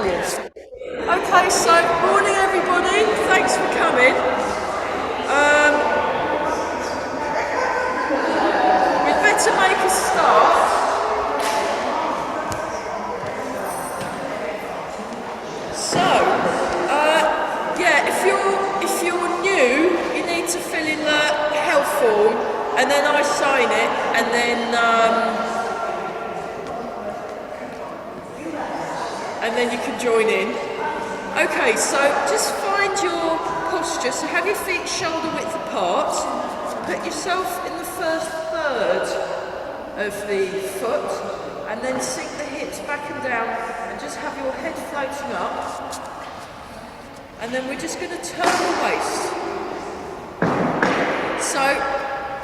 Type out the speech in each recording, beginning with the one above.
brilliant. Okay, so morning everybody, thanks for coming. We'd better make a start. So, yeah, if you're new, you need to fill in the health form, and then I sign it, and then you can join in. Okay, so just find your posture. So have your feet shoulder width apart. Put yourself in the first third of the foot, and then sink the hips back and down, and just have your head floating up. And then we're just going to turn the waist. So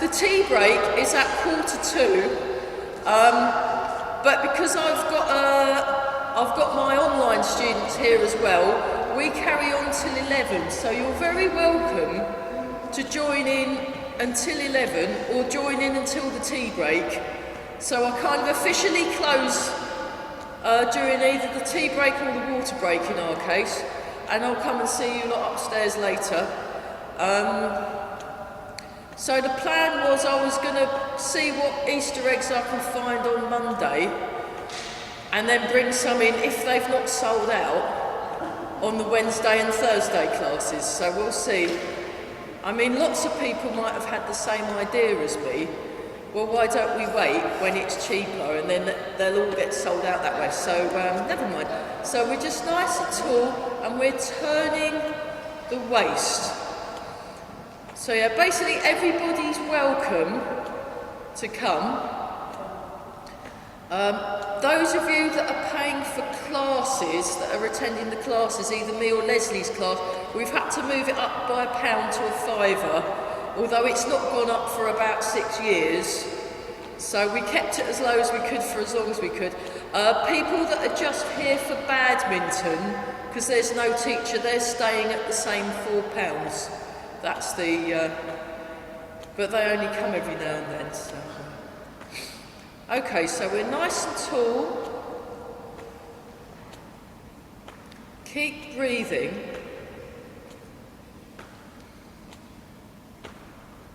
the tea break is at 1:45, but because I've got my online students here as well, we carry on till 11, so you're very welcome to join in until 11 or join in until the tea break. So I kind of officially close during either the tea break or the water break in our case, and I'll come and see you lot upstairs later. So the plan was I was going to see what Easter eggs I can find on Monday, and then bring some in if they've not sold out on the Wednesday and Thursday classes, so we'll see. I mean, lots of people might have had the same idea as me. Well, why don't we wait when it's cheaper, and then they'll all get sold out that way, so never mind. So we're just nice and tall, and we're turning the waist. So yeah, basically everybody's welcome to come. Those of you that are paying for classes, that are attending the classes, either me or Leslie's class, we've had to move it up by £1 to £5, although it's not gone up for about 6 years. So we kept it as low as we could for as long as we could. People that are just here for badminton, because there's no teacher, they're staying at the same £4. That's the, but they only come every now and then, so. Okay, so we're nice and tall. Keep breathing.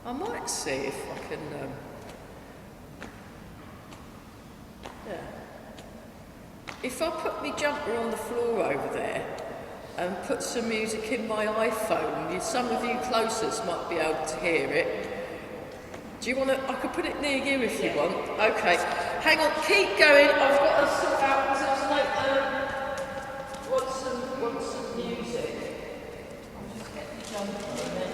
I might see if I can, yeah. If I put my jumper on the floor over there and put some music in my iPhone, some of you closest might be able to hear it. Do you want to, I could put it near you if you want. Okay, hang on, keep going. I've got to sort out, because I was like, want some music. I'll just get the jumper and then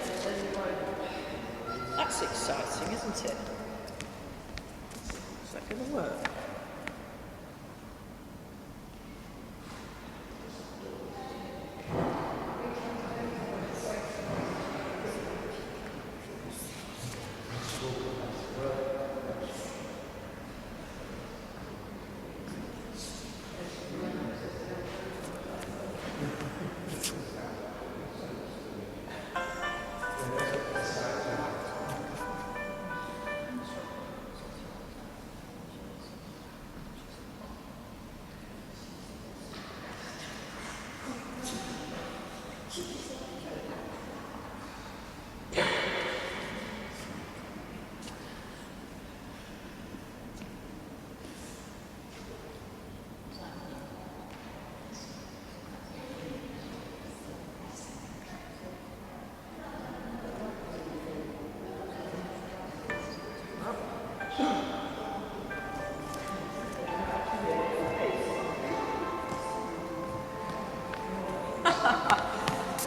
that's exciting, isn't it? Is that going to work?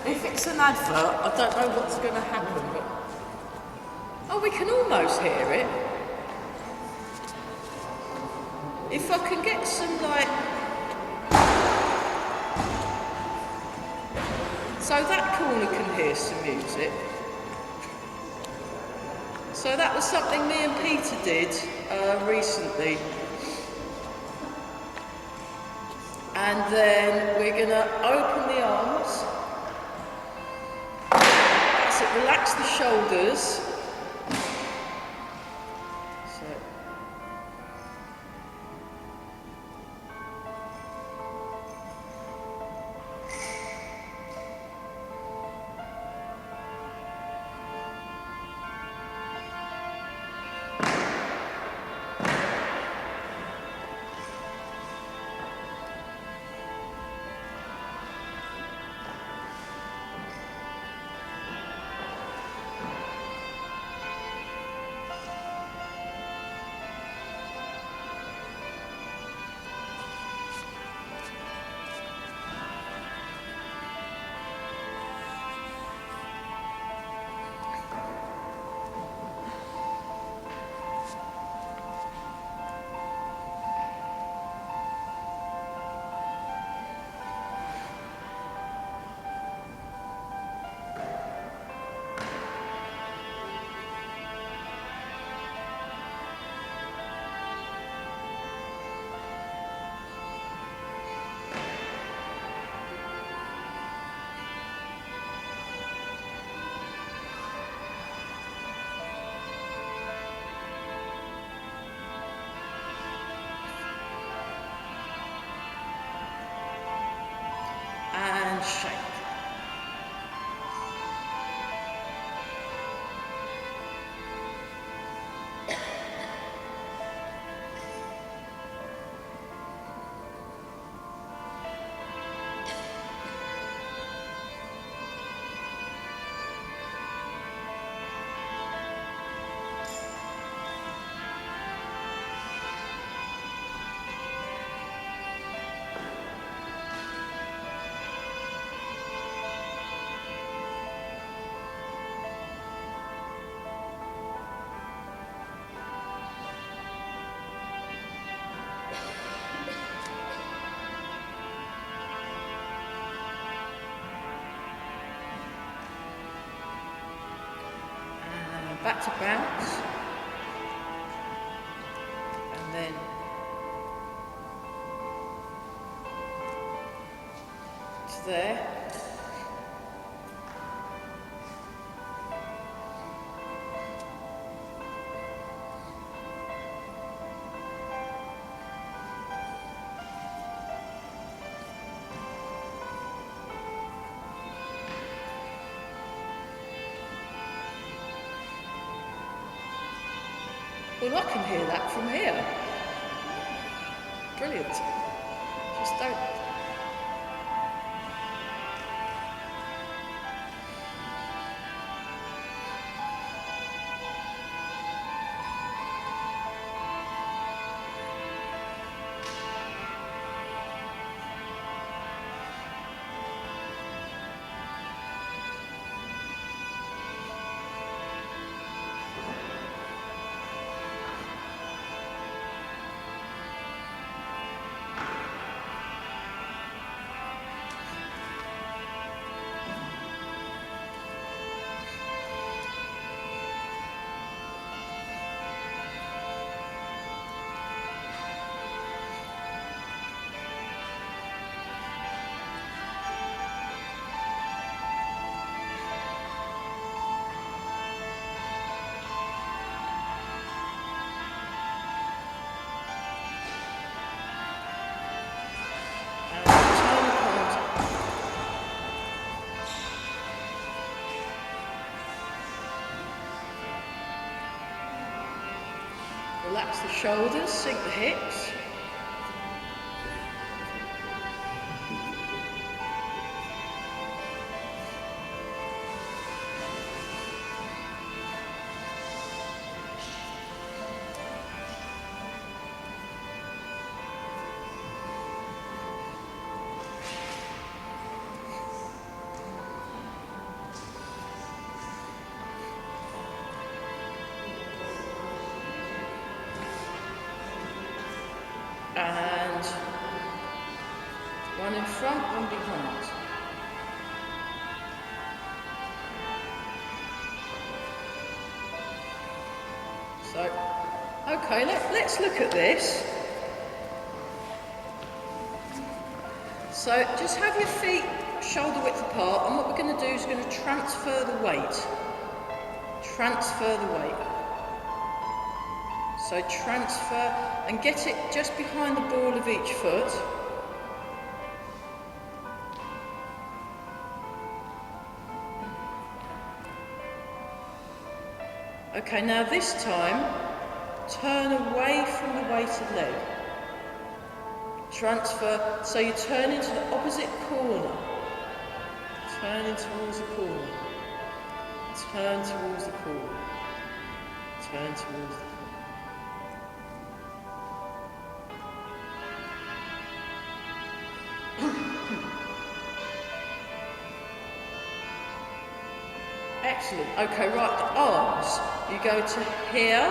If it's an advert, I don't know what's going to happen, but... Oh, we can almost hear it. If I can get some, like... So that corner can hear some music. So that was something me and Peter did recently. And then we're going to open the arms. That's it, relax the shoulders. So. shank. Back to bounce, and then to there. Well, I can hear that from here. Brilliant. Just don't. Relax the shoulders, sink the hips. And one in front, one behind. So, okay, let's look at this. So just have your feet shoulder width apart, and what we're going to do is we're going to transfer the weight. Transfer the weight. So transfer and get it just behind the ball of each foot. Okay, now this time, turn away from the weighted leg. Transfer, so you turn into the opposite corner. Turn in towards the corner. Turn towards the corner. Turn towards the corner. Excellent. Okay, right, the arms. You go to here.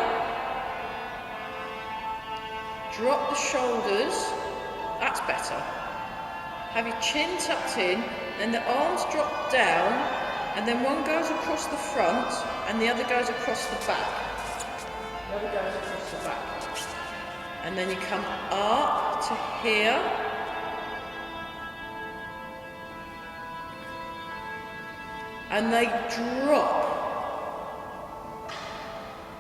Drop the shoulders. That's better. Have your chin tucked in, then the arms drop down, and then one goes across the front, and the other goes across the back. The other goes across the back. And then you come up to here. And they drop.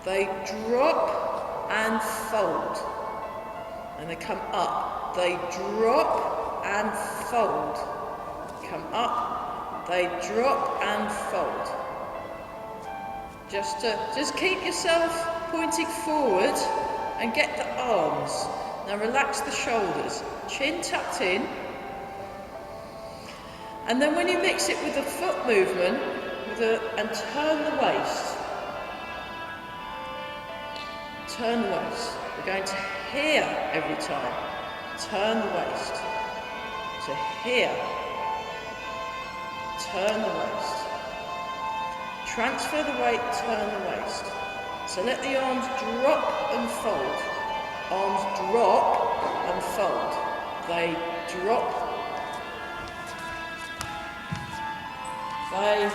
They drop and fold. And they come up. They drop and fold. come up, they drop and fold. Just keep yourself pointing forward and get the arms. Now relax the shoulders, chin tucked in. And then when you mix it with the foot movement, and turn the waist. Turn the waist. We're going to here every time. Turn the waist. To here. Turn the waist. Transfer the weight, turn the waist. So let the arms drop and fold. Arms drop and fold. They drop. They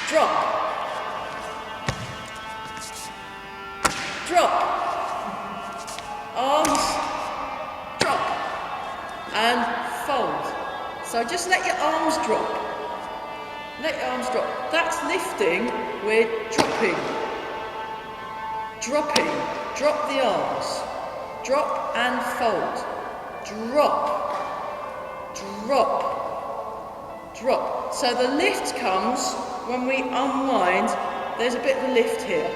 drop. Drop. Arms drop and fold. So just let your arms drop. Let your arms drop. That's lifting, we're dropping. Dropping. Drop the arms. Drop and fold. Drop. Drop. Drop. So the lift comes when we unwind. There's a bit of a lift here.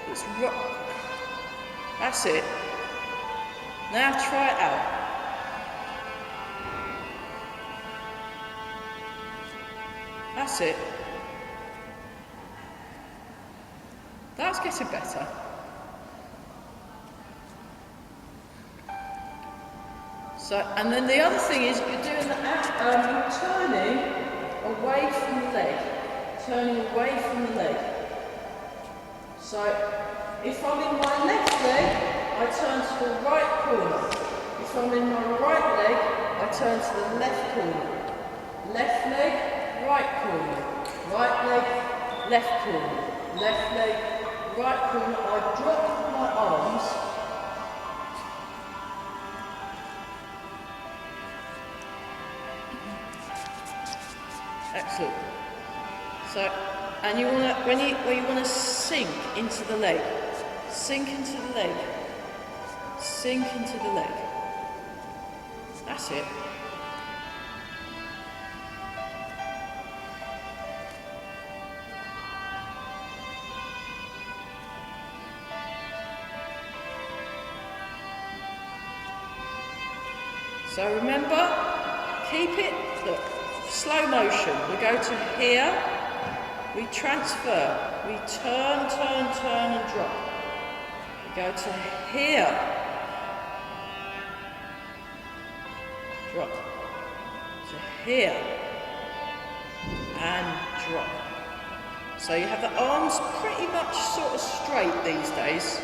It's that's it. Now try it out. That's it. That's getting better. So, and then the other thing is you're doing you're turning away from the leg. Turning away from the leg. So, if I'm in my left leg, I turn to the right corner. If I'm in my right leg, I turn to the left corner. Left leg, right corner. Right leg, left corner. Left leg, right corner. I drop my arms. Excellent. So, and you want to, when you want to sink into the leg, sink into the leg, sink into the leg. That's it. So remember, keep it, look, slow motion. We go to here, we transfer, we turn, turn, turn and drop. We go to here, drop, to here, and drop. So you have the arms pretty much sort of straight these days.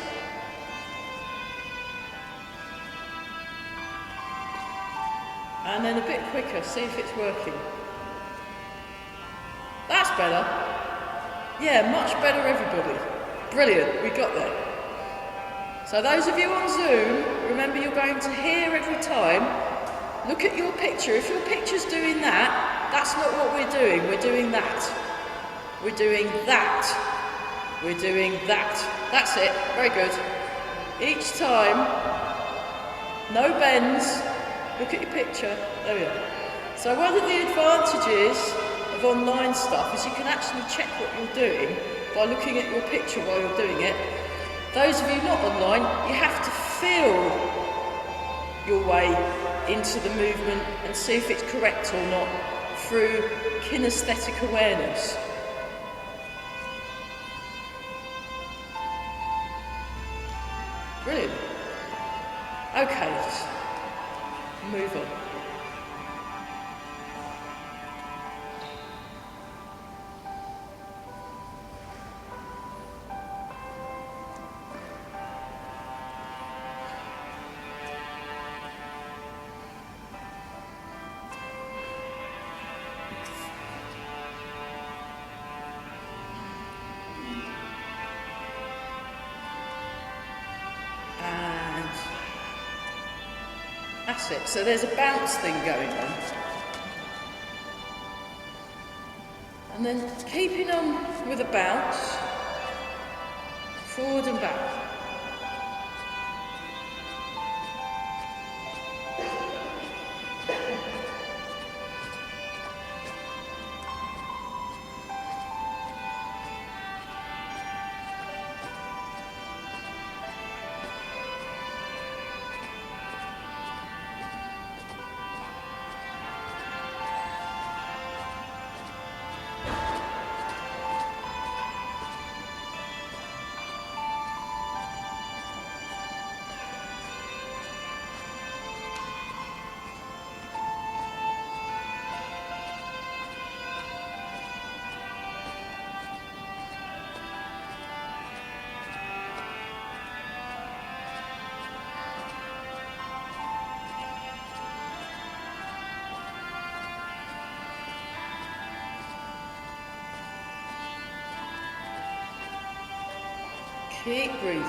And then a bit quicker, see if it's working. That's better. Yeah, much better everybody. Brilliant, we got there. So those of you on Zoom, remember you're going to hear every time. Look at your picture. If your picture's doing that, that's not what we're doing. We're doing that. We're doing that. We're doing that. That's it, very good. Each time, no bends. Look at your picture, there we are. So one of the advantages of online stuff is you can actually check what you're doing by looking at your picture while you're doing it. Those of you not online, you have to feel your way into the movement and see if it's correct or not through kinesthetic awareness. Brilliant. Okay. Move on. That's it. So there's a bounce thing going on. And then keeping on with a bounce, forward and back. Keep breathing.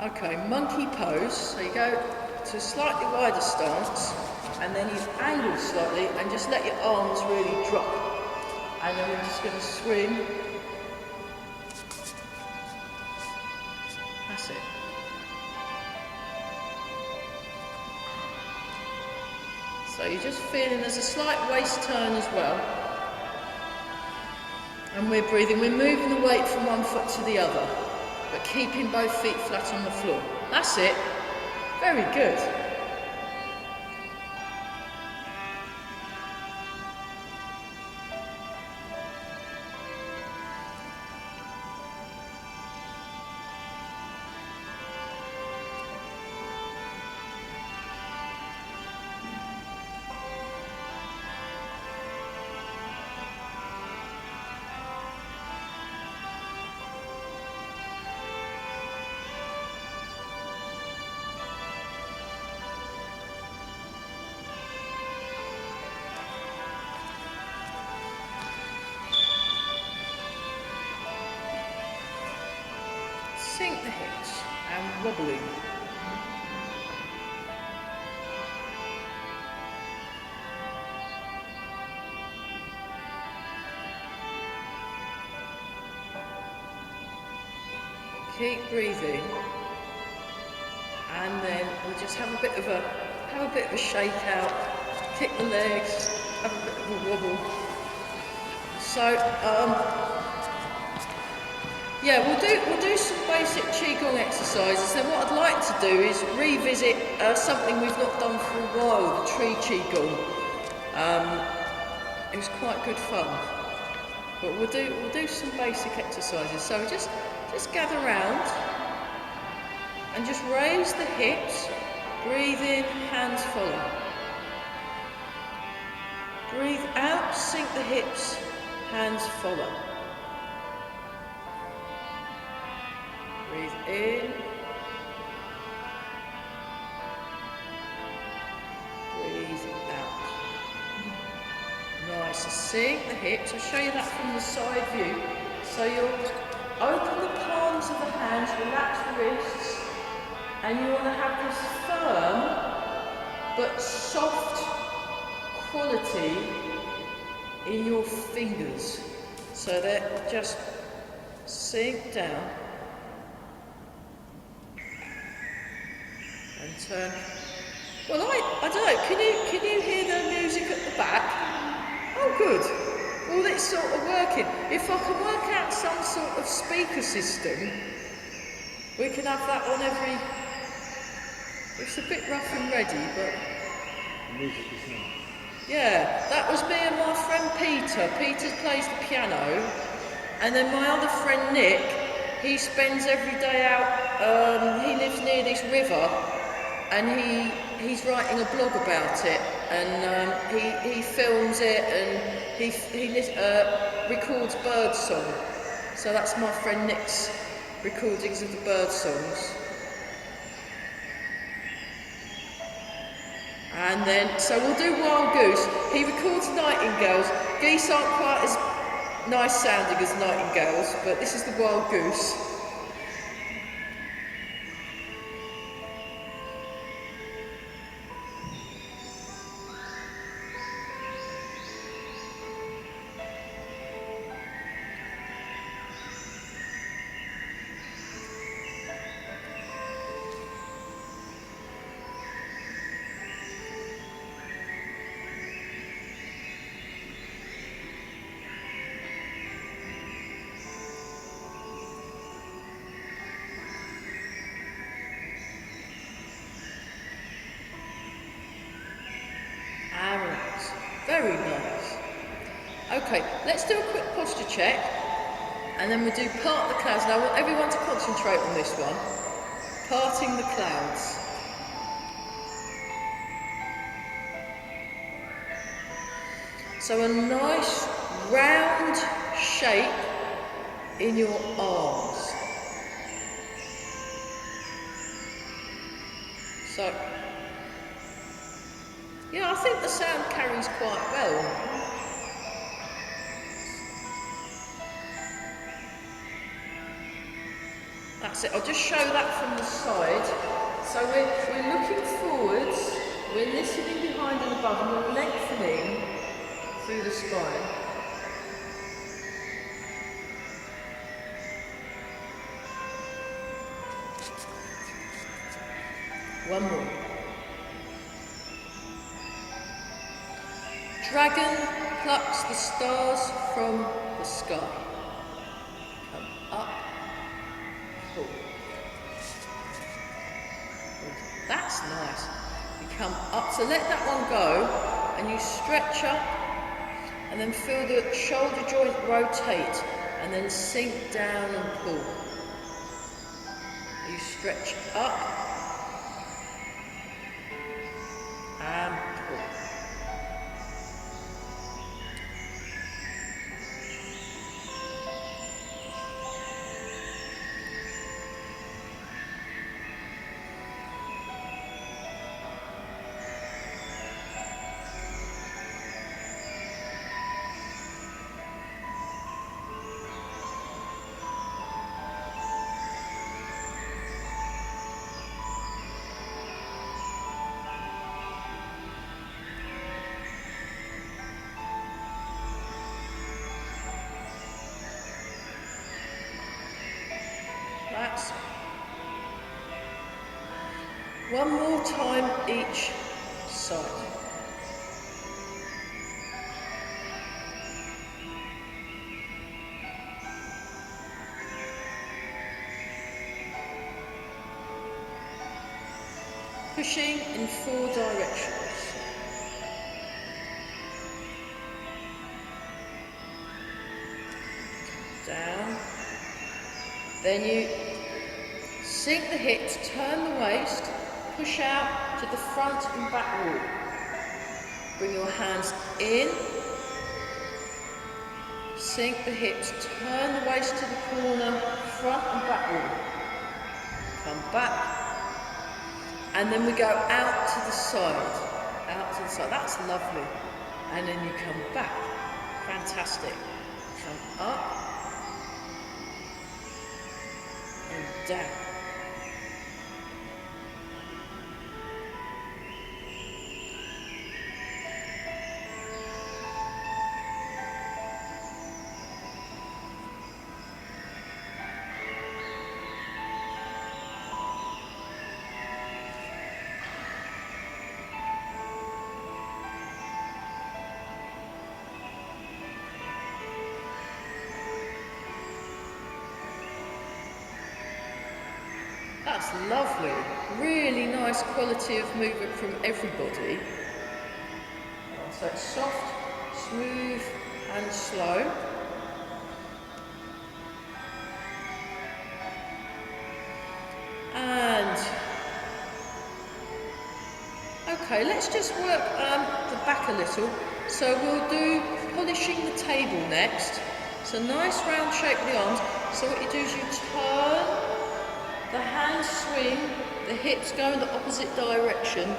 Okay, monkey pose. So you go to a slightly wider stance, and then you angle slightly and just let your arms really drop. And then we're just going to swing. That's it. So you're just feeling there's a slight waist turn as well. And we're breathing, we're moving the weight from one foot to the other, but keeping both feet flat on the floor. That's it. Very good. Sink the hips and wobbling. Keep breathing, and then we'll just have a bit of a shake out, kick the legs, have a bit of a wobble. So yeah, we'll do some basic Qigong exercises. Then what I'd like to do is revisit something we've not done for a while, the tree Qigong. It was quite good fun. But we'll do some basic exercises. So just gather round and just raise the hips, breathe in, hands follow. Breathe out, sink the hips, hands follow. Breathe in. Breathe out. Nice. So sink the hips. I'll show you that from the side view. So you'll open the palms of the hands, relax the wrists, and you want to have this firm but soft quality in your fingers. So that just sink down. And turn. Well, I don't know. Can you hear the music at the back? Oh, good. Well, it's sort of working. If I can work out some sort of speaker system, we can have that on every. It's a bit rough and ready, but. Music is nice. Yeah, that was me and my friend Peter. Peter plays the piano, and then my other friend Nick. He spends every day out. He lives near this river. And he's writing a blog about it, and he films it, and he records bird song. So that's my friend Nick's recordings of the bird songs. And then, so we'll do wild goose. He records nightingales. Geese aren't quite as nice sounding as nightingales, but this is the wild goose. Very nice. Okay, let's do a quick posture check, and then we'll do part the clouds. Now I want everyone to concentrate on this one. Parting the clouds. So a nice round shape in your arms. So, yeah, I think the sound carries quite well. That's it. I'll just show that from the side. So we're looking forwards, we're listening behind and above, and we're lengthening through the spine. One more. Dragon plucks the stars from the sky. Come up, pull. That's nice. You come up, so let that one go, and you stretch up, and then feel the shoulder joint rotate, and then sink down and pull. You stretch up, and pull. That's one more time each side. Pushing in 4 directions. Down. Then you sink the hips, turn the waist, push out to the front and back wall. Bring your hands in, sink the hips, turn the waist to the corner, front and back wall. Come back. And then we go out to the side, out to the side. That's lovely. And then you come back. Fantastic. Come up and down. That's lovely. Really nice quality of movement from everybody. So it's soft, smooth and slow. And okay, let's just work the back a little. So we'll do polishing the table next. So nice round shape of the arms. So what you do is you turn, the hands swing, the hips go in the opposite direction,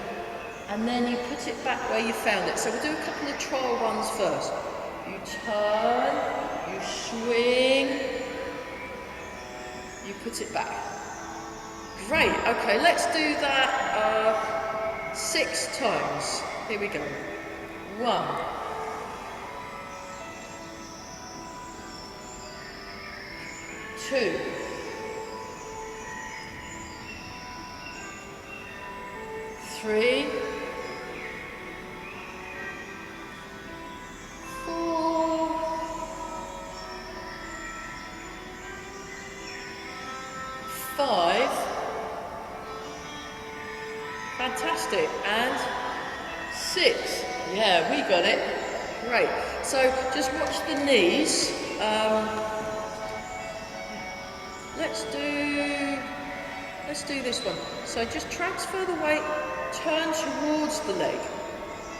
and then you put it back where you found it. So we'll do a couple of trial ones first. You turn, you swing, you put it back. Great, okay, let's do that 6 times. Here we go. 1. 2. 3. 4. 5. Fantastic. And 6. Yeah, we got it. Great. So just watch the knees. Let's do this one. So just transfer the weight, turn towards the leg.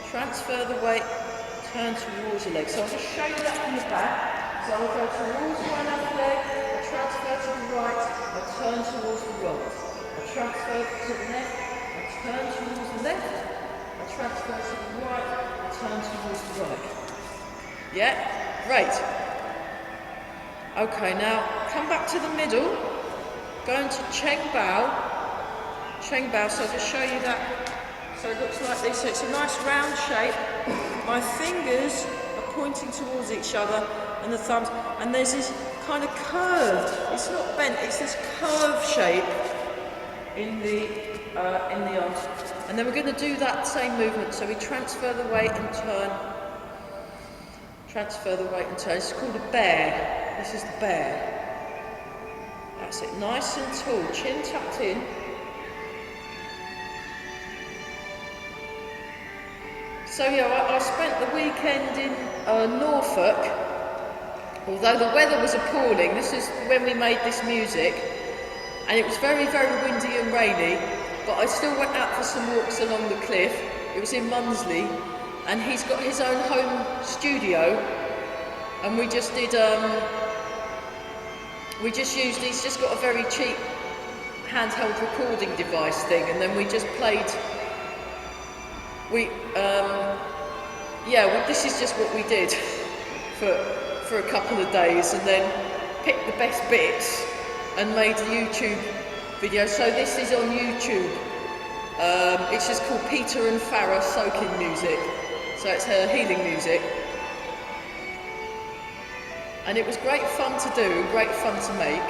Transfer the weight, turn towards the leg. So I'll just show you that from the back. So I'll go towards my left leg, I transfer to the right, I turn towards the right. I transfer to the left, I turn towards the left, I transfer to the right, I turn towards the right. Yeah? Great. Okay, now come back to the middle. Go into Cheng Bao. Cheng Bao, so I'll just show you that. So it looks like this. So it's a nice round shape. My fingers are pointing towards each other and the thumbs. And there's this kind of curved, it's not bent, it's this curved shape in the arms. And then we're going to do that same movement. So we transfer the weight and turn. Transfer the weight and turn. It's called a bear. This is the bear. That's it, nice and tall, chin tucked in. So yeah, I spent the weekend in Norfolk. Although the weather was appalling, this is when we made this music, and it was very, very windy and rainy, but I still went out for some walks along the cliff. It was in Munsley, and he's got his own home studio, and we just did, he's just got a very cheap handheld recording device thing, and then we just played, this is just what we did for a couple of days, and then picked the best bits and made a YouTube video. So this is on YouTube. It's just called Peter and Farah Soaking Music. So it's her healing music. And it was great fun to do, great fun to make.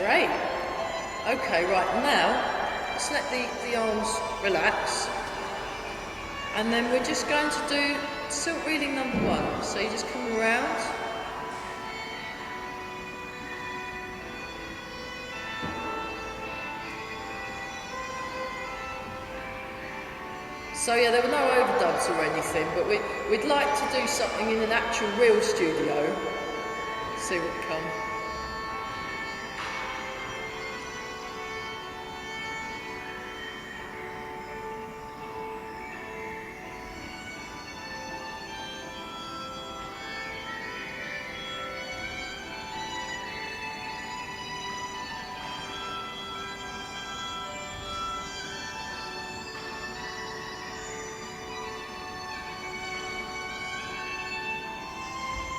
Great. Okay, right, now, let's let the arms relax. And then we're just going to do silk reading number 1. So you just come around. So yeah, there were no overdubs or anything, but we'd like to do something in an actual real studio. See what comes.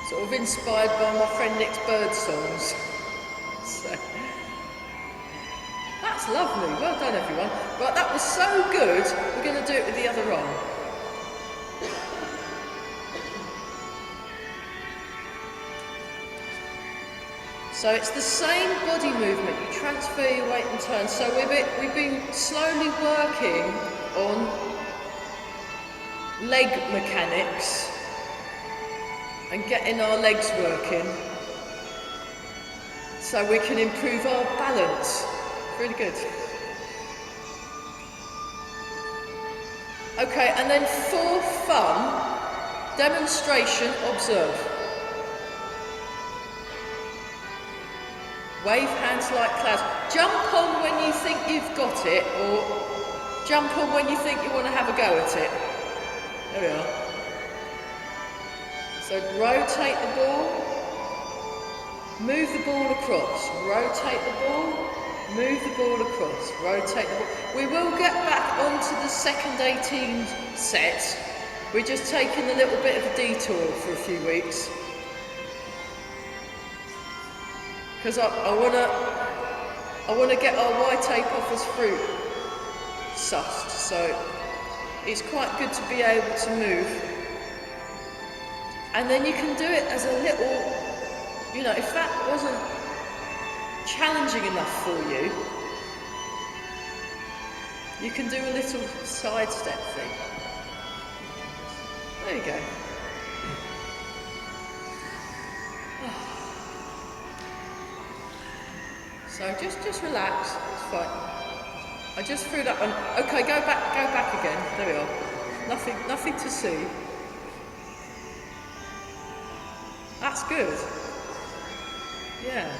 Sort of inspired by my friend Nick's bird songs. So, that's lovely, well done everyone. Right, that was so good, we're going to do it with the other arm. So it's the same body movement, you transfer your weight and turn. So we've been slowly working on leg mechanics and getting our legs working so we can improve our balance. Really good. Okay, and then for fun, demonstration, observe. Wave hands like clouds. Jump on when you think you've got it, or jump on when you think you want to have a go at it. There we are. So rotate the ball, move the ball across, rotate the ball, move the ball across, rotate the ball. We will get back onto the second 18 set. We're just taking a little bit of a detour for a few weeks. Because I want to get our white ape offer's fruit sussed, so it's quite good to be able to move. And then you can do it as a little, you know, if that wasn't challenging enough for you, you can do a little side step thing. There you go. So just relax, it's fine. I just threw that one. Okay, go back again. There we are. Nothing to see. That's good. Yeah.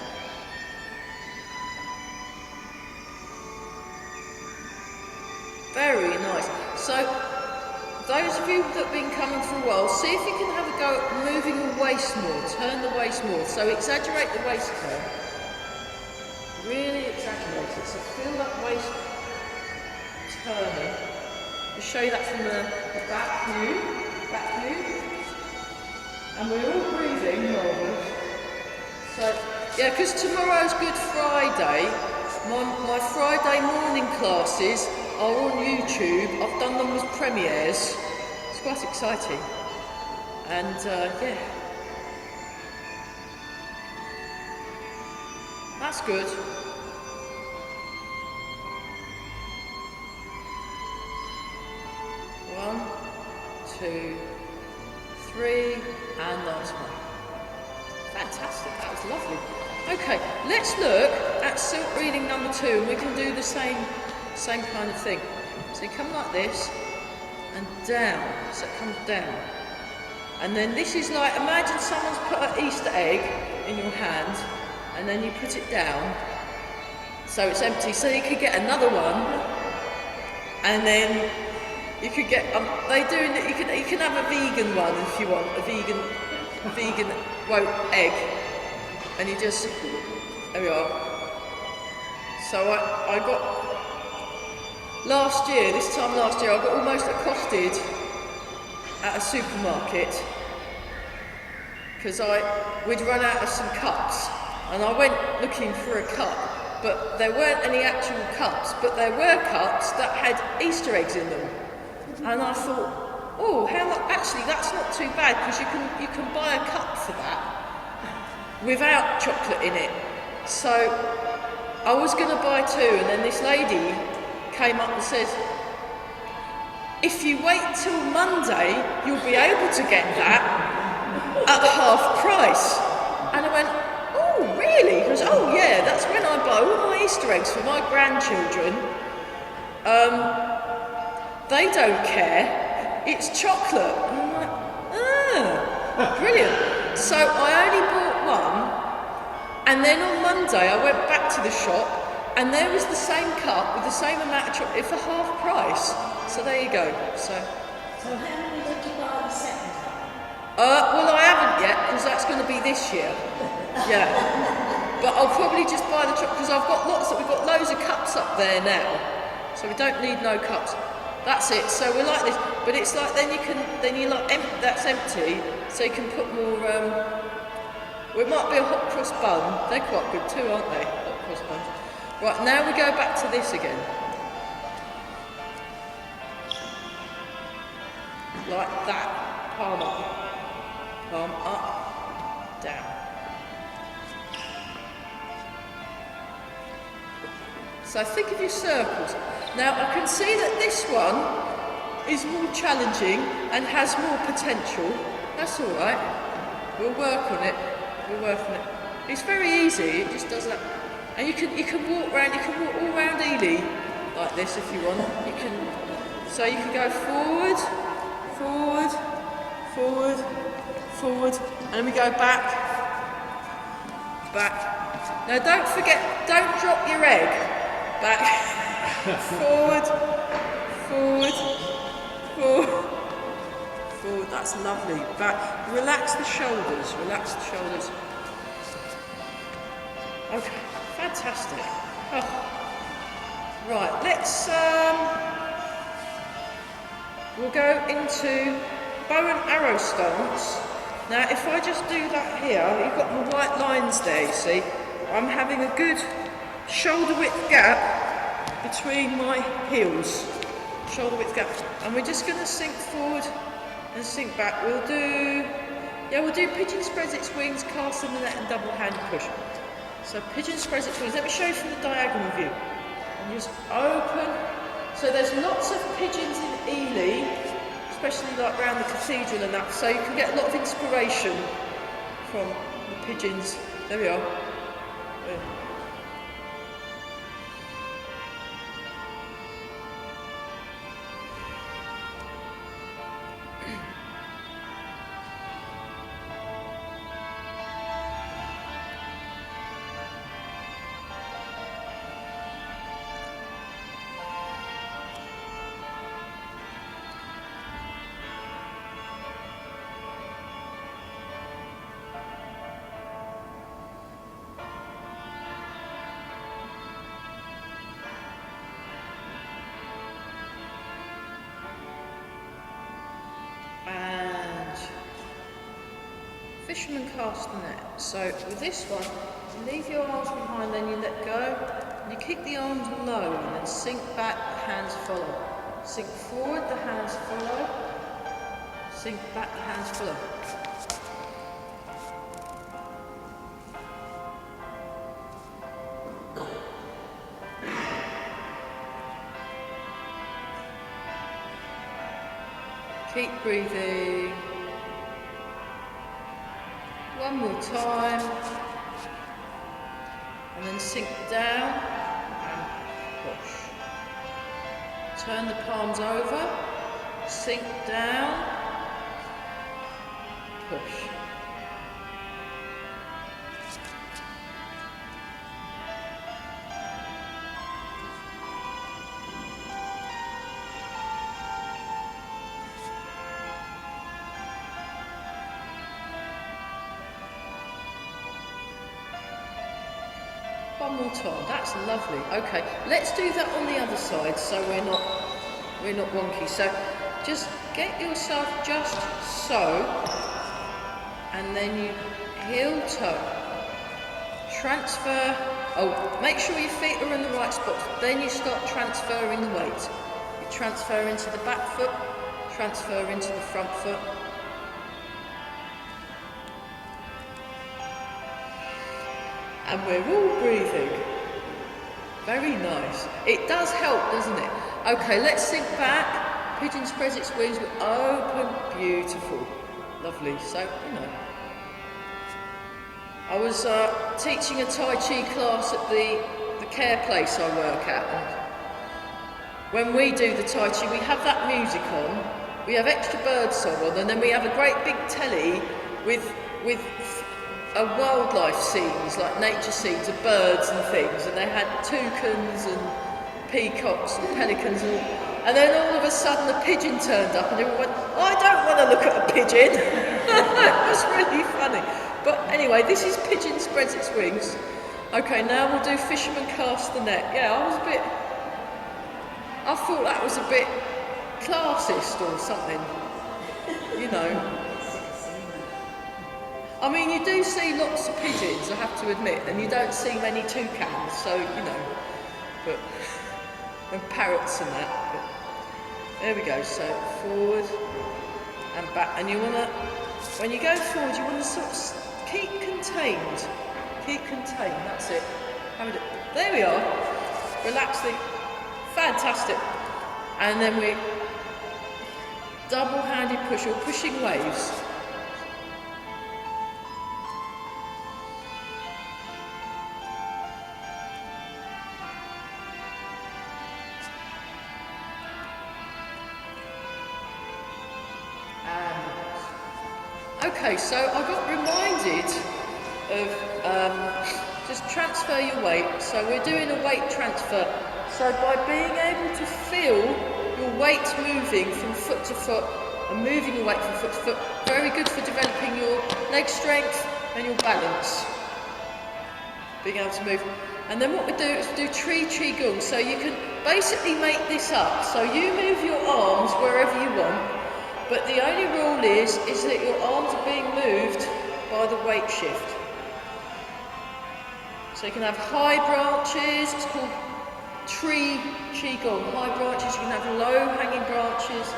very nice. So those of you that have been coming for a while, see if you can have a go at moving the waist more, turn the waist more. So exaggerate the waist turn. Really exaggerate it. So feel that waist turning. I'll show you that from the back view. And we're all breathing normal. So, yeah, because tomorrow's Good Friday, my Friday morning classes are on YouTube. I've done them as premieres. It's quite exciting. And, yeah. That's good. One, two, three, and last one. Fantastic, that was lovely. Okay, let's look at silk reading number 2, and we can do the same kind of thing. So you come like this, and down, so it comes down. And then this is like, imagine someone's put an Easter egg in your hand, and then you put it down, so it's empty. So you could get another one, and then you could get, you can have a vegan one if you want, a vegan egg, and you just, there we are. So I got, this time last year, I got almost accosted at a supermarket, because we'd run out of some cups, and I went looking for a cup, but there weren't any actual cups, but there were cups that had Easter eggs in them. And I thought, oh, actually that's not too bad, because you can buy a cup for that without chocolate in it. So I was going to buy 2, and then this lady came up and said, if you wait till Monday, you'll be able to get that at half price. And I went, oh, really? He goes, oh yeah, that's when I buy all my Easter eggs for my grandchildren. They don't care, it's chocolate. And I'm like, brilliant. So I only bought 1, and then on Monday I went back to the shop, and there was the same cup with the same amount of chocolate for half price. So there you go. So how many did you buy the second time? Well, I haven't yet, because that's going to be this year. Yeah. But I'll probably just buy the chocolate, because we've got loads of cups up there now, so we don't need no cups. That's it. So we're like this, but it's like that's empty, so you can put more. Well, it might be a hot cross bun. They're quite good too, aren't they? Hot cross buns. Right, now we go back to this again, like that. Palm up, down. So think of your circles. Now I can see that this one is more challenging and has more potential. That's all right. We'll work on it. It's very easy. It just does that. And you can walk around. You can walk all around Ely like this if you want. So you can go forward, and then we go back. Now don't forget, don't drop your egg. Back, forward. That's lovely. Back, relax the shoulders. Okay, fantastic. Oh. Right, let's we'll go into bow and arrow stance. Now, if I just do that here, you've got the white lines there, you see. I'm having a good shoulder width gap between my heels. Shoulder width gap. And we're just going to sink forward and sink back. We'll do pigeon spreads its wings, cast in the net and double hand push. So pigeon spreads its wings. Let me show you from the diagonal view. And just open. So there's lots of pigeons in Ely, especially like around the cathedral and that. So you can get a lot of inspiration from the pigeons. There we are. There. fisherman cast the net. So with this one, you leave your arms behind, then you let go, and you keep the arms low, and then sink back, the hands follow. Sink forward, the hands follow. Sink back, the hands follow. Keep breathing. One more time. And then sink down and push. Turn the palms over. Sink down. Push. One more time, that's lovely. Okay, let's do that on the other side so we're not wonky. So just get yourself just so, and then you heel toe. Transfer, make sure your feet are in the right spots. Then you start transferring the weight. You transfer into the back foot, transfer into the front foot. And we're all breathing. Very nice. It does help, doesn't it? Okay, let's sink back. Pigeon spreads its wings, open, beautiful. Lovely, so, you know. I was teaching a Tai Chi class at the care place I work at. And when we do the Tai Chi, we have that music on, we have extra bird song on, and then we have a great big telly with wildlife scenes, like nature scenes of birds and things, and they had toucans and peacocks and pelicans, and then all of a sudden a pigeon turned up and everyone went, I don't want to look at a pigeon. It was really funny. But anyway, this is pigeon spreads its wings. Okay, now we'll do fisherman cast the net. Yeah, I thought that was a bit classist or something, you know. I mean, you do see lots of pigeons, I have to admit, and you don't see many toucans, so, you know, but, and parrots and that, but there we go. So forward and back, and you want to, when you go forward, you want to sort of keep contained, that's it. There we are, relaxing, fantastic, and then we double-handed push, or pushing waves. Okay, so I got reminded of just transfer your weight. So we're doing a weight transfer. So by being able to feel your weight moving from foot to foot and moving your weight from foot to foot, very good for developing your leg strength and your balance. Being able to move. And then what we do is we do tree qigong. So you can basically make this up. So you move your arms wherever you want. But the only rule is that your arms are being moved by the weight shift. So you can have high branches, it's called tree qigong, high branches, you can have low hanging branches,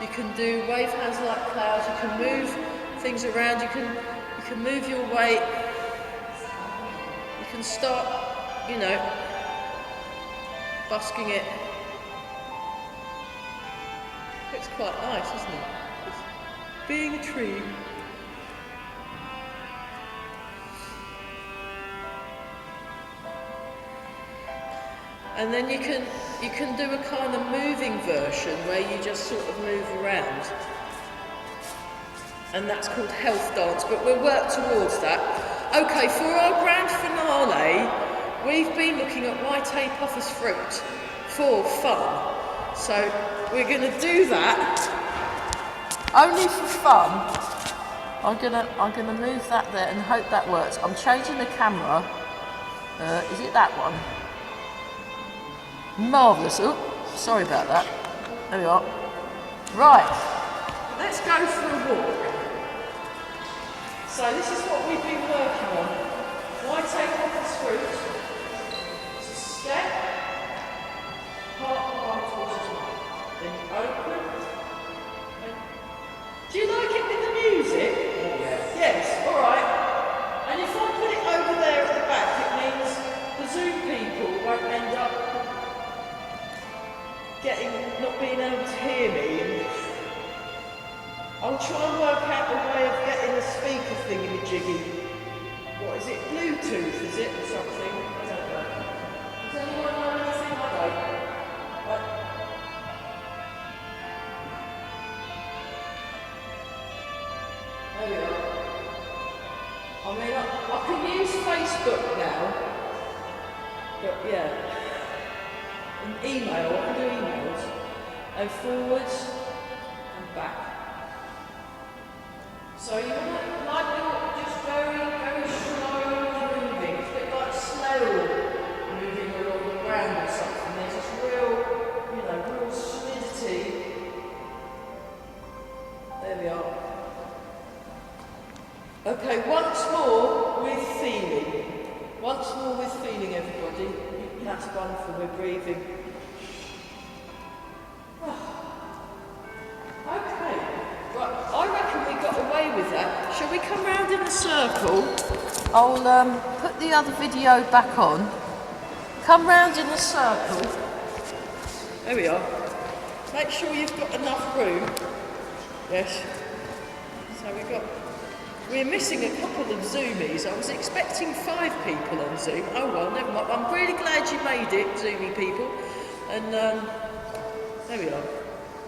you can do wave hands like clouds, you can move things around, you can move your weight, you can start, you know, busking it. It's quite nice, isn't it? It's being a tree. And then you can do a kind of moving version where you just sort of move around. And that's called health dance, but we'll work towards that. Okay, for our grand finale, we've been looking at white apophis fruit for fun. So we're going to do that only for fun. I'm gonna move that there and hope that works. I'm changing the camera. Is it that one? Marvellous. Oh, sorry about that. There we are. Right, let's go for a walk. So this is what we've been working on. Why take off the screws? It's a step, part one towards one. Then you open. And do you like it with the music? Yes. Yes, alright. And if I put it over there at the back, it means the Zoom people won't end up not being able to hear me. And I'll try and work out a way of getting a speaker thingy-majiggy. What is it? Bluetooth, is it? Or something? I don't know. Does anyone know anything? I don't. Right. There we are. I mean, I can use Facebook now. But yeah. And email, I can do emails. And forwards and back. So you want to like you're just very, very slowly moving. It's a bit like snail moving along the ground or something. There's this real solidity. There we are. Okay, once more with feeling. Once more with feeling, everybody. That's wonderful, we're breathing. Okay, right, I reckon we got away with that. Shall we come round in a circle? I'll put the other video back on. Come round in a circle. There we are. Make sure you've got enough room. Yes. So we're missing a couple of Zoomies. I was expecting 5 people on Zoom. Oh well, never mind. I'm really glad you made it, Zoomy people. And there we are.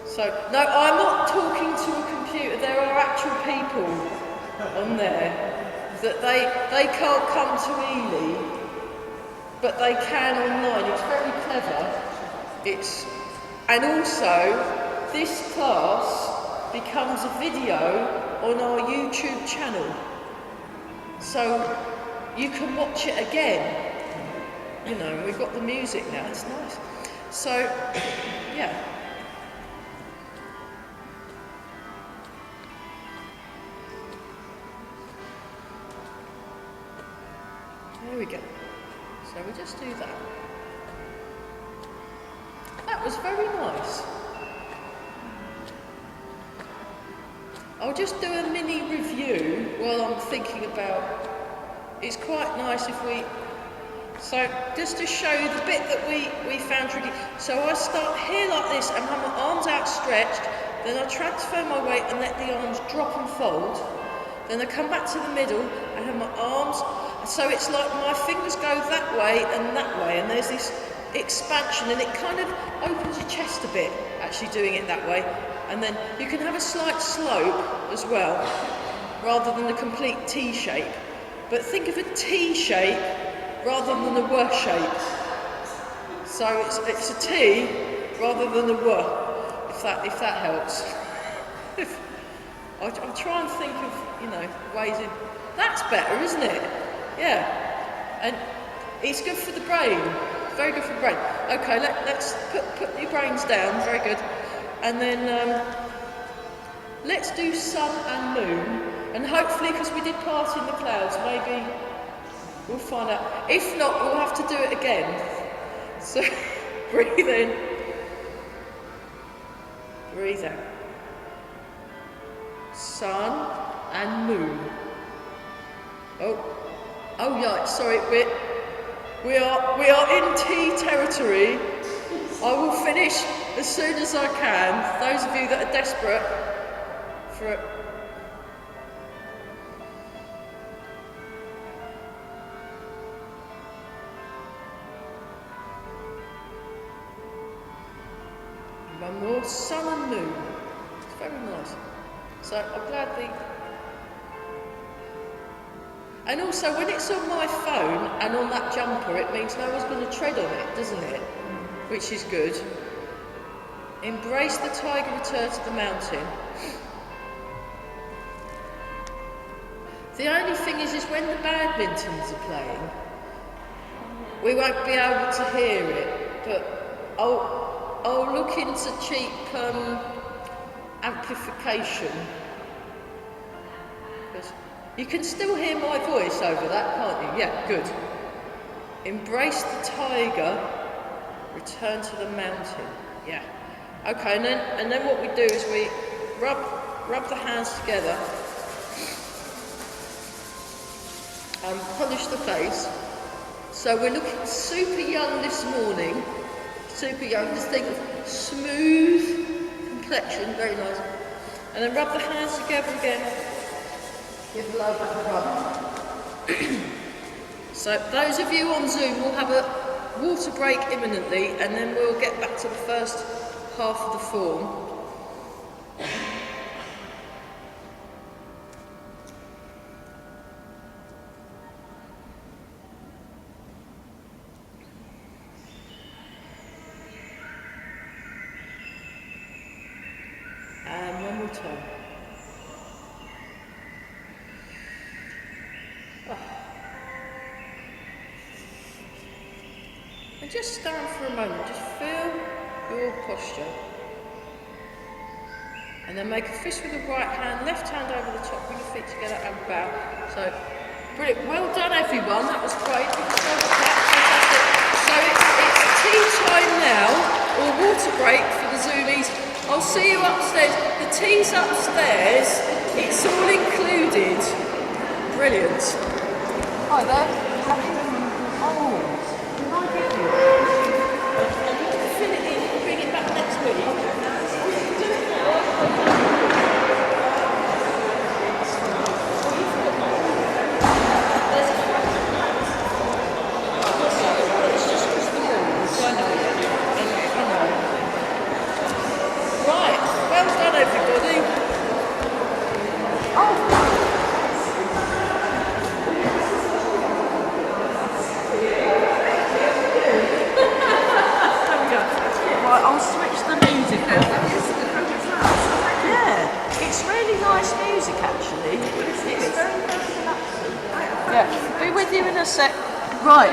So, no, I'm not talking to a computer. There are actual people on there that they can't come to Ely, but they can online. It's very clever. And also, this class becomes a video on our YouTube channel. So, you can watch it again. You know, we've got the music now, it's nice. So, yeah. There we go. So we just do that. That was very nice. I'll just do a mini review while I'm thinking about. It's quite nice if we. So just to show you the bit that we found tricky. So I start here like this and have my arms outstretched. Then I transfer my weight and let the arms drop and fold. Then I come back to the middle and have my arms. So it's like my fingers go that way, and there's this expansion, and it kind of opens your chest a bit, actually doing it that way. And then you can have a slight slope as well, rather than a complete T shape. But think of a T shape rather than a W shape. So it's a T rather than a W, if that helps. I'll try and think of, ways in. That's better, isn't it? Yeah. And it's good for the brain. Very good for the brain. Okay, let's put your brains down. Very good. And then let's do sun and moon. And hopefully, because we did part in the clouds, maybe we'll find out. If not, we'll have to do it again. So breathe in. Breathe out. Sun and moon. Oh yeah, sorry, we are in T territory. I will finish as soon as I can. Those of you that are desperate for it. One more, sun and moon. It's very nice. So I'm glad And also, when it's on my phone and on that jumper, it means no one's going to tread on it, doesn't it? Which is good. Embrace the tiger return to the mountain. The only thing is when the badmintons are playing, we won't be able to hear it, but I'll look into cheap amplification. You can still hear my voice over that, can't you? Yeah, good. Embrace the tiger, return to the mountain. Yeah. Okay, and then what we do is we rub the hands together and polish the face. So we're looking super young this morning. Super young, just think of smooth complexion, very nice. And then rub the hands together again. Give the lower back a rub. So those of you on Zoom will have a water break imminently, and then we'll get back to the first half of the form. And one more time. And just stand for a moment, just feel your posture. And then make a fist with the right hand, left hand over the top, bring your feet together and bow. So, brilliant. Well done everyone, that was great. So it's tea time now, or water break for the Zoomies. I'll see you upstairs. The tea's upstairs, it's all included. Brilliant. Hi there. Oh, can I get you? And you can fill it in and bring it back next week. Or you can do it now. It's just because the walls. I know. Right, well done everybody. Oh. Right, I'll switch the music on. Yeah, it's really nice music actually. It's very relaxing. Yeah, be with you in a sec. Right,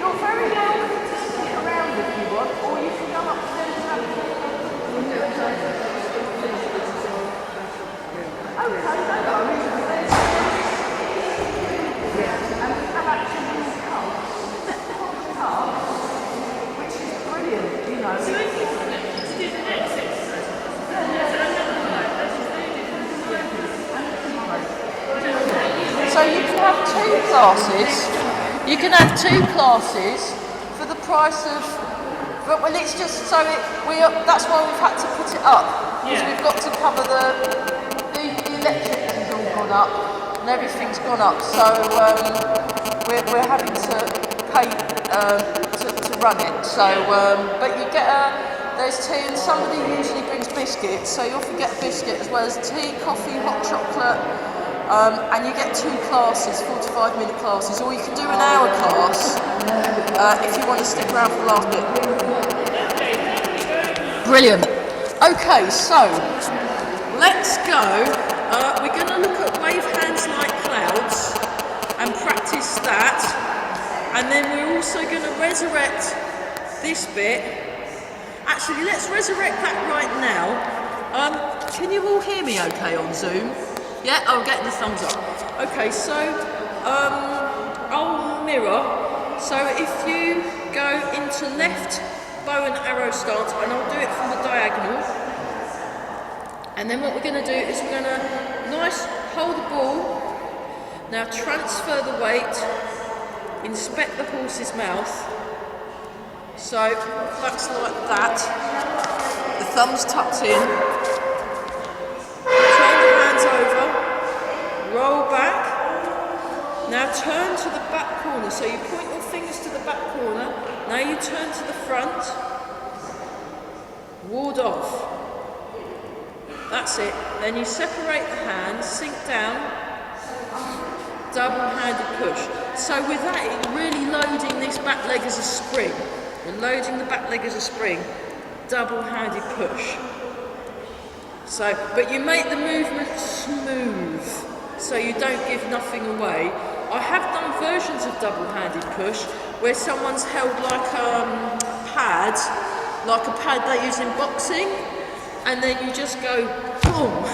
you're very welcome to stick around if you want, or you can go upstairs and have a okay, no worries. And we have actually come, which is brilliant, you know. So you can have two classes. You can have two classes for the price of. But well, it's just so that's why we've had to put it up, because we've got to cover the electric has all gone up and everything's gone up. So we're having to pay to run it. So but you get there's tea, and somebody usually brings biscuits, so you often get a biscuit as well as tea, coffee, hot chocolate. And you get two classes, 45-minute classes, or you can do an hour class if you want to stick around for the last bit. Brilliant. Okay, so let's go. We're going to look at wave hands like clouds and practice that. And then we're also going to resurrect this bit. Actually, let's resurrect that right now. Can you all hear me okay on Zoom? Yeah, I'll get the thumbs up. Okay, so I'll mirror. So if you go into left bow and arrow stance, and I'll do it from the diagonal. And then what we're going to do is we're going to hold the ball. Now transfer the weight. Inspect the horse's mouth. So that's like that. The thumbs tucked in. Roll back. Now turn to the back corner. So you point your fingers to the back corner. Now you turn to the front. Ward off. That's it. Then you separate the hands, sink down. Double-handed push. So with that, it's really loading this back leg as a spring. You're loading the back leg as a spring. Double-handed push. So, but you make the movement smooth, so you don't give nothing away. I have done versions of double-handed push where someone's held like a pad they use in boxing, and then you just go boom,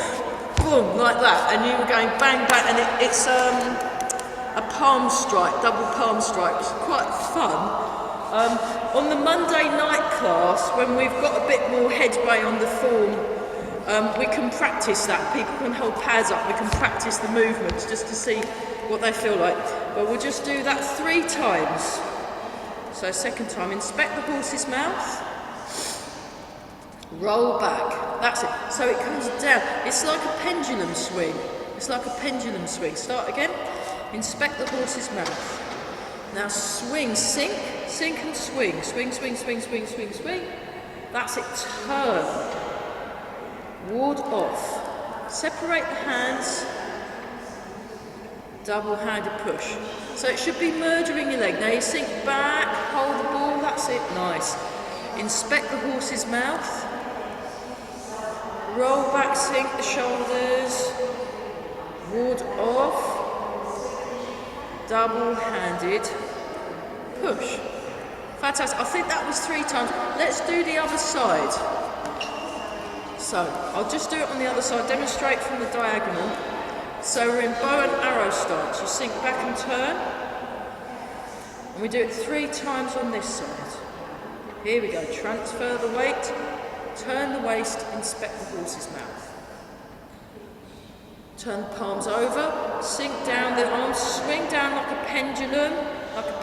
boom, like that, and you were going bang, bang, and it's a palm strike, double palm strike. It's quite fun. On the Monday night class, when we've got a bit more headway on the form, we can practice that. People can hold pads up, we can practice the movements just to see what they feel like. But we'll just do that 3 times. So second time, inspect the horse's mouth, roll back, that's it. So it comes down, it's like a pendulum swing. It's like a pendulum swing. Start again, inspect the horse's mouth. Now swing, sink and swing. Swing, swing, swing, swing, swing, swing. That's it, turn. Ward off. Separate the hands. Double-handed push. So it should be murdering your leg. Now you sink back, hold the ball, that's it, nice. Inspect the horse's mouth. Roll back, sink the shoulders. Ward off. Double-handed push. Fantastic. I think that was 3 times. Let's do the other side. So I'll just do it on the other side, demonstrate from the diagonal. So we're in bow and arrow stance. You sink back and turn. And we do it 3 times on this side. Here we go. Transfer the weight, turn the waist, inspect the horse's mouth. Turn the palms over, sink down the arms, swing down like a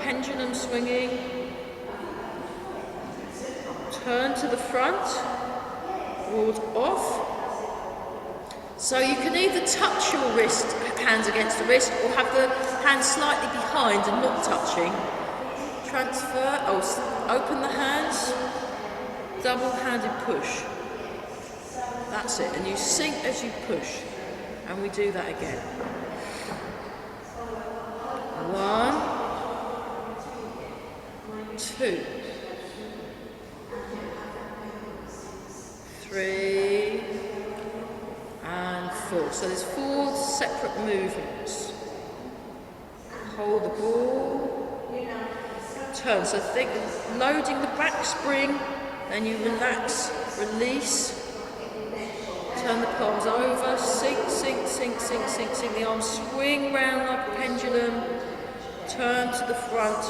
pendulum swinging. Turn to the front, ward off. So you can either touch your hands against the wrist, or have the hands slightly behind and not touching. Transfer, open the hands, double-handed push. That's it, and you sink as you push. And we do that again. 1, 2, 3, and 4. So there's 4 separate movements. Hold the ball. Turn. So think loading the back spring, then you relax, release. Turn the palms over, sink, sink, sink, sink, sink, sink. The arms swing round like a pendulum. Turn to the front.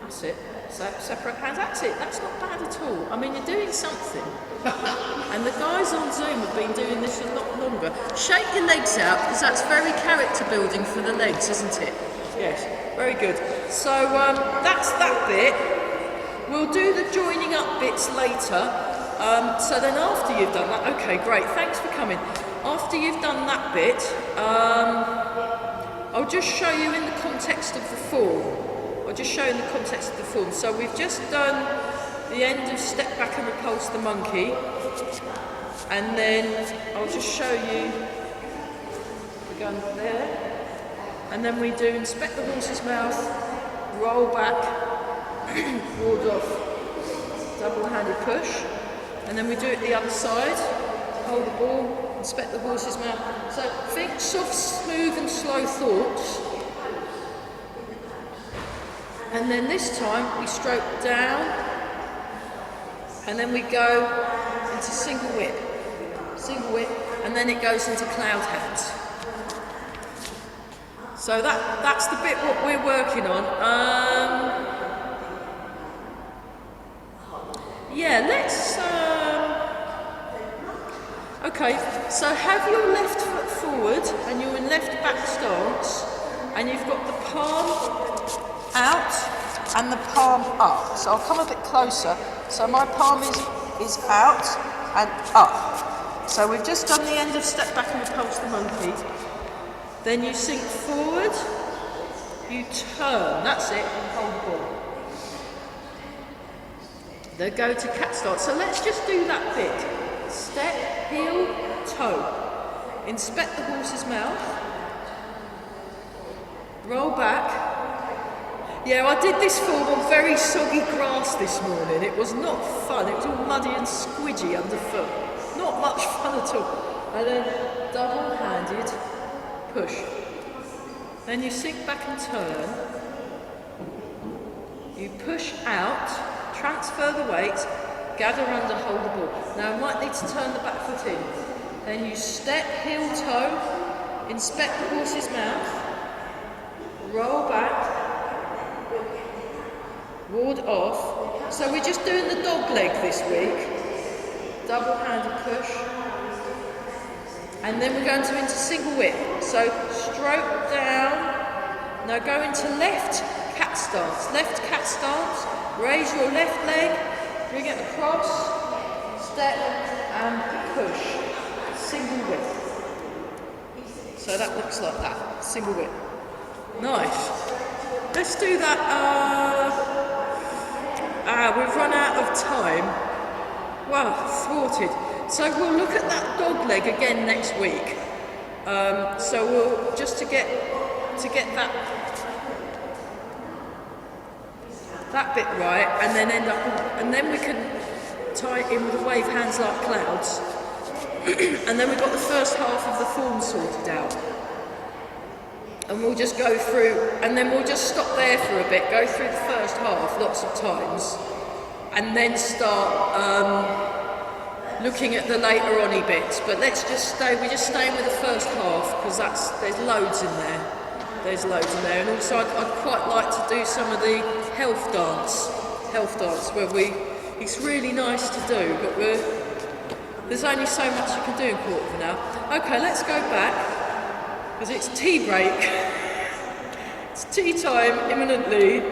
That's it. So separate hands. That's it. That's not bad at all. I mean, you're doing something. And the guys on Zoom have been doing this a lot longer. Shake your legs out, because that's very character building for the legs, isn't it? Yes. Very good. So that's that bit. We'll do the joining up bits later. So then after you've done that, okay, great, thanks for coming. After you've done that bit, I'll just show you in the context of the form. So we've just done the end of step back and repulse the monkey. And then I'll just show you, we're going there. And then we do inspect the horse's mouth, roll back, ward off, double-handed push. And then we do it the other side, hold the ball, inspect the horse's mouth. So think soft, smooth and slow thoughts. And then this time we stroke down, and then we go into single whip, and then it goes into cloud hands. So that's the bit what we're working on. Yeah, let's, okay, so have your left foot forward and you're in left back stance, and you've got the palm out and the palm up. So I'll come a bit closer. So my palm is out and up. So we've just done the end of step back and repulse the monkey. Then you sink forward, you turn, that's it, and hold the ball. Then go to cat stance. So let's just do that bit. Step, heel, toe. Inspect the horse's mouth. Roll back. Yeah, I did this form on very soggy grass this morning. It was not fun. It was all muddy and squidgy underfoot. Not much fun at all. And then double-handed push. Then you sink back and turn. You push out, transfer the weight, gather under, hold the ball. Now I might need to turn the back foot in. Then you step, heel, toe, inspect the horse's mouth, roll back, ward off. So we're just doing the dog leg this week, double-handed push. And then we're going into single whip. So stroke down, now go into left cat stance, raise your left leg, bring it across, step and push, single whip. So that looks like that, single whip. Nice. Let's do that, we've run out of time. Wow, thwarted. So we'll look at that dog leg again next week. So we'll, just to get that bit right, and then end up, and then we can tie it in with the wave hands like clouds. And then we've got the first half of the form sorted out. And we'll just go through, and then we'll just stop there for a bit, go through the first half lots of times, and then start looking at the later on bits. But we're just staying with the first half, because there's loads in there. And also I'd quite like to do some of the health dance where it's really nice to do, but there's only so much you can do in quarter of an hour. Okay, let's go back, because it's tea break. It's tea time imminently.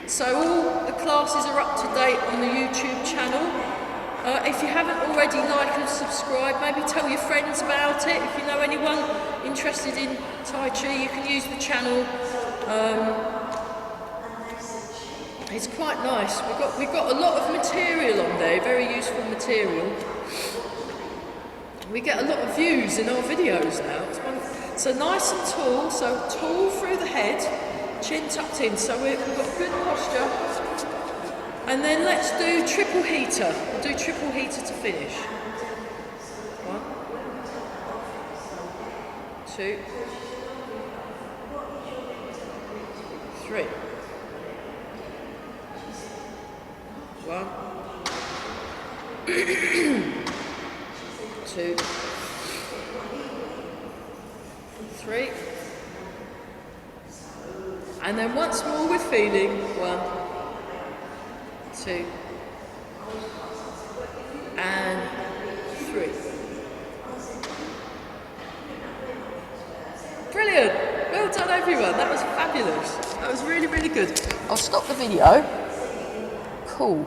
So all the classes are up to date on the YouTube channel. If you haven't already, like and subscribe. Maybe tell your friends about it. If you know anyone interested in Tai Chi, you can use the channel. It's quite nice. We've got a lot of material on there, very useful material. We get a lot of views in our videos now. It's wonderful. So nice and tall, so tall through the head, chin tucked in, so we've got good posture. And then let's do triple heater. We'll do triple heater to finish. 1, 2, 3. 1, 2, 3. And then once more with feeling. 1, 2, and 3. Brilliant! Well done everyone, that was fabulous. That was really, really good. I'll stop the video. Cool.